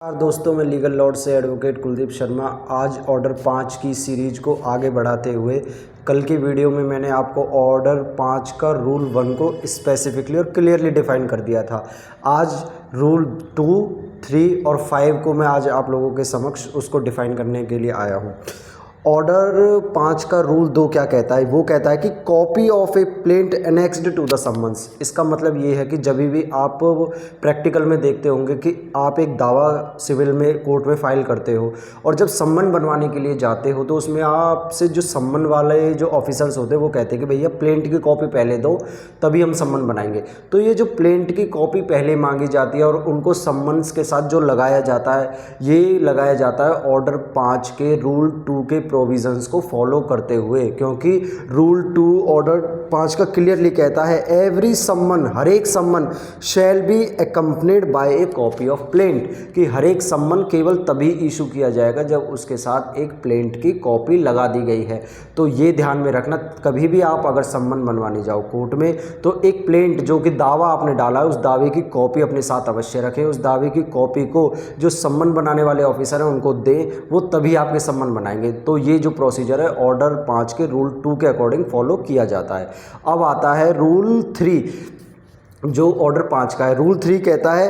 नमस्कार दोस्तों, मैं लीगल लॉर्ड से एडवोकेट कुलदीप शर्मा। आज ऑर्डर 5 की सीरीज को आगे बढ़ाते हुए कल की वीडियो में मैंने आपको ऑर्डर 5 का रूल 1 को स्पेसिफिकली और क्लियरली डिफाइन कर दिया था। आज रूल 2, 3 और 5 को मैं आज आप लोगों के समक्ष उसको डिफाइन करने के लिए आया हूँ। ऑर्डर 5 का रूल 2 क्या कहता है? वो कहता है कि copy of a plaint annexed to the summons. इसका मतलब ये है कि जब भी आप प्रैक्टिकल में देखते होंगे कि आप एक दावा सिविल में कोर्ट में फाइल करते हो और जब सम्मन बनवाने के लिए जाते हो तो उसमें आपसे जो सम्मन वाले जो ऑफिसर्स होते हैं वो कहते हैं कि भैया प्लेंट की कॉपी पहले दो तभी हम सम्मन बनाएंगे। तो ये जो प्लेंट की कॉपी पहले मांगी जाती है और उनको सम्मन्स के साथ जो लगाया जाता है, ये लगाया जाता है ऑर्डर 5 के रूल 2 के प्रोविजंस को फॉलो करते हुए, क्योंकि रूल 2 ऑर्डर 5 का क्लियरली कहता है एवरी सम्मन, हर एक सम्मन shall be accompanied by a copy of plaint, कि हर एक सम्मन केवल तभी इशू किया जाएगा जब उसके साथ एक प्लेंट की कॉपी लगा दी गई है। तो ये ध्यान में रखना, कभी भी आप अगर सम्मन बनवाने जाओ कोर्ट में तो एक प्लेंट जो कि दावा आपने डाला है उस दावे की कॉपी अपने साथ अवश्य रखें। उस दावे की कॉपी को जो सम्मन बनाने वाले ऑफिसर हैं उनको दें, वो तभी आपके सम्मन बनाएंगे। तो ये जो प्रोसीजर है ऑर्डर 5 के रूल 2 के अकॉर्डिंग फॉलो किया जाता है। अब आता है रूल 3 जो ऑर्डर 5 का है। रूल 3 कहता है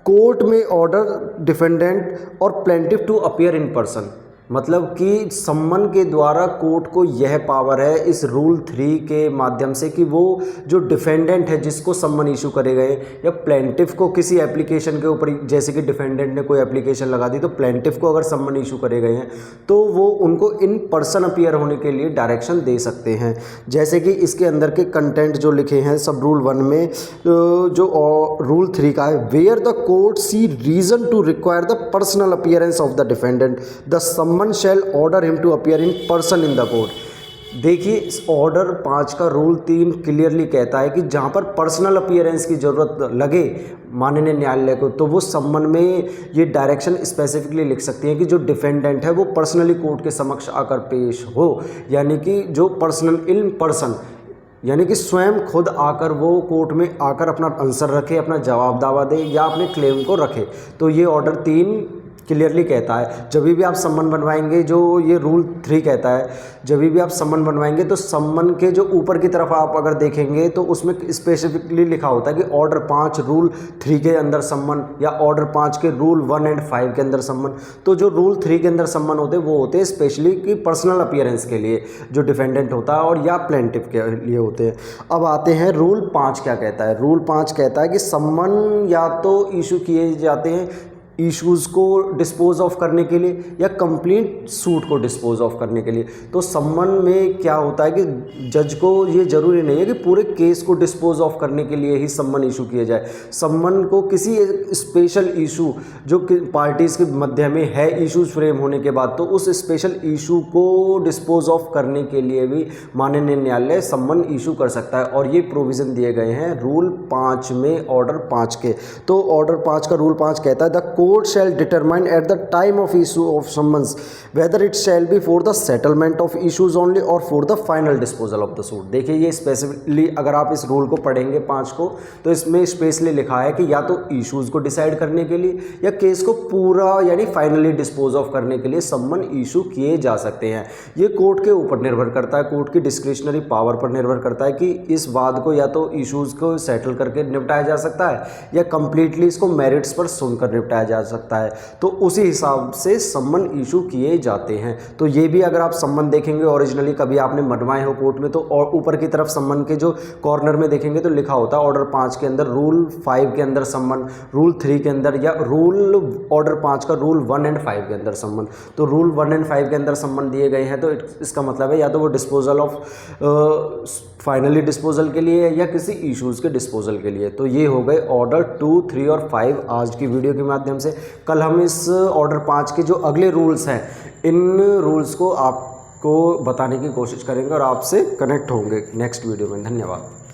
कोर्ट में ऑर्डर डिफेंडेंट और plaintiff to appear in person, मतलब कि सम्मन के द्वारा कोर्ट को यह पावर है इस रूल 3 के माध्यम से कि वो जो डिफेंडेंट है जिसको सम्मन इशू करे गए या प्लेंटिफ को किसी एप्लीकेशन के ऊपर, जैसे कि डिफेंडेंट ने कोई एप्लीकेशन लगा दी तो प्लेंटिफ को अगर सम्मन इशू करे गए हैं तो वो उनको इन पर्सन अपीयर होने के लिए डायरेक्शन दे सकते हैं। जैसे कि इसके अंदर के कंटेंट जो लिखे हैं सब रूल 1 में, जो रूल 3 का है, where the court see reason to require the personal appearance of the defendant the summon shall order him to appear in person in the court. देखिए, इस ऑर्डर 5 का रूल 3 क्लियरली कहता है कि जहाँ पर पर्सनल अपीयरेंस की ज़रूरत लगे माननीय न्यायालय को तो वो सम्मन में ये डायरेक्शन स्पेसिफिकली लिख सकती हैं कि जो डिफेंडेंट है वो पर्सनली कोर्ट के समक्ष आकर पेश हो, यानी कि जो पर्सनल इन पर्सन, यानी कि स्वयं खुद आकर वो कोर्ट में आकर अपना आंसर रखे, अपना जवाब दावा दे या अपने क्लेम को रखे। तो ये ऑर्डर 3 क्लियरली कहता है जब भी आप सम्मन बनवाएंगे, जो ये रूल 3 कहता है जब भी आप सम्मन बनवाएंगे तो सम्मन के जो ऊपर की तरफ आप अगर देखेंगे तो उसमें स्पेसिफिकली लिखा होता है कि ऑर्डर 5 रूल 3 के अंदर सम्मन या ऑर्डर 5 के रूल 1 और 5 के अंदर सम्मन। तो जो रूल 3 के अंदर सम्मन होते हैं वो होते हैं स्पेशली कि पर्सनल अपीयरेंस के लिए जो डिफेंडेंट होता है और या प्लेंटिफ के लिए होते हैं। अब आते हैं रूल 5 क्या कहता है। रूल 5 कहता है कि सम्मन या तो इशू किए जाते हैं इश्यूज़ को डिस्पोज ऑफ करने के लिए या कंप्लीट सूट को डिस्पोज ऑफ करने के लिए। तो सम्मन में क्या होता है कि जज को ये ज़रूरी नहीं है कि पूरे केस को डिस्पोज ऑफ करने के लिए ही सम्मन इशू किया जाए। सम्मन को किसी स्पेशल इशू जो कि पार्टीज़ के मध्य में है इश्यूज फ्रेम होने के बाद, तो उस स्पेशल इशू को डिस्पोज ऑफ करने के लिए भी माननीय न्यायालय सम्मन इशू कर सकता है। और ये प्रोविज़न दिए गए हैं रूल 5 में, ऑर्डर 5 के। तो ऑर्डर 5 का रूल 5 कहता है the court shall determine at the time of issue of summons whether it shall be for the settlement of issues only or for the final disposal of the suit। देखिए, ये specifically अगर आप इस rule को पढ़ेंगे 5 को तो इसमें स्पेशली लिखा है कि या तो इश्यूज़ को डिसाइड करने के लिए या केस को पूरा यानी फाइनली डिस्पोज ऑफ करने के लिए सम्मन इशू किए जा सकते हैं। ये कोर्ट के ऊपर निर्भर करता है, कोर्ट की डिस्क्रिशनरी पावर पर निर्भर करता है कि इस वाद को या तो इश्यूज़ को सेटल करके निपटाया जा सकता है या कंप्लीटली इसको मेरिट्स पर सुनकर निपटाया जा सकता है। तो उसी हिसाब से सम्मन इशू किए जाते हैं। तो ये भी अगर आप सम्मन देखेंगे ओरिजिनली कभी आपने बनवाए हो कोर्ट में तो और ऊपर की तरफ सम्मन के जो कॉर्नर में देखेंगे तो लिखा होता है ऑर्डर 5 के अंदर, रूल 5 के अंदर सम्मन, रूल 3 के अंदर या रूल ऑर्डर 5 का रूल 1 और 5 के अंदर सम्मन। तो रूल 1 और 5 के अंदर सम्मन दिए गए हैं तो इसका मतलब है या तो वो डिस्पोजल ऑफ फाइनली डिस्पोजल के लिए या किसी इश्यूज़ के डिस्पोजल के लिए। तो ये हो गए ऑर्डर 2, 3 और 5 आज की वीडियो के माध्यम से। कल हम इस ऑर्डर 5 के जो अगले रूल्स हैं इन रूल्स को आपको बताने की कोशिश करेंगे और आपसे कनेक्ट होंगे नेक्स्ट वीडियो में। धन्यवाद।